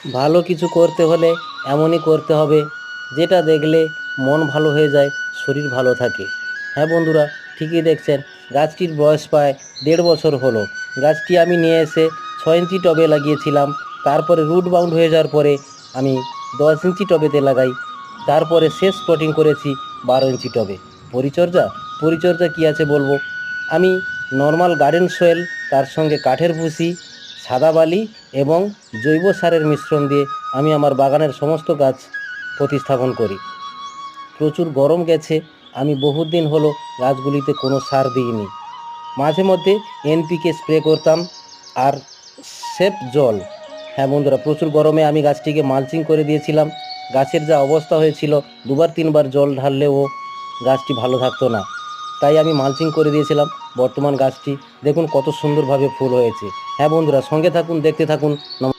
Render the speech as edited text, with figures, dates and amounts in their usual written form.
ভালো কিছু করতে হলে এমনই করতে হবে যেটা দেখলে মন ভালো হয়ে যায়, শরীর ভালো থাকে। হ্যাঁ বন্ধুরা, ঠিকই দেখছেন। গাছটির বয়স প্রায় 1.5 বছর হলো। গাছটি আমি নিয়ে এসে 6 ইঞ্চি টবে লাগিয়েছিলাম। তারপরে রুট বাউন্ড হয়ে যাওয়ার পরে আমি 10 ইঞ্চি টবেতে লাগাই। তারপরে শেষ প্লটিং করেছি 12 ইঞ্চি টবে। পরিচর্যা পরিচর্যা কী আছে বলবো। আমি নর্মাল গার্ডেন সয়েল, তার সঙ্গে কাঠের ভুসি, সাদা বালি এবং জৈব সারের মিশ্রণ দিয়ে আমি আমার বাগানের সমস্ত গাছ প্রতিস্থাপন করি। প্রচুর গরম গেছে, আমি বহুত দিন হলো গাছগুলিতে কোনো সার দিইনি। মাঝে মধ্যে এনপিকে স্প্রে করতাম আর সেফ জল। হ্যাঁ বন্ধুরা, প্রচুর গরমে আমি গাছটিকে মালচিং করে দিয়েছিলাম। গাছের যা অবস্থা হয়েছিল, 2-3 বার জল ঢাললেও গাছটি ভালো থাকতো না, তাই আমি মালচিং করে দিয়েছিলাম। বর্তমান গাছটি দেখুন কত সুন্দরভাবে ফুল হয়েছে। হ্যাঁ বন্ধুরা, সঙ্গে থাকুন, দেখতে থাকুন।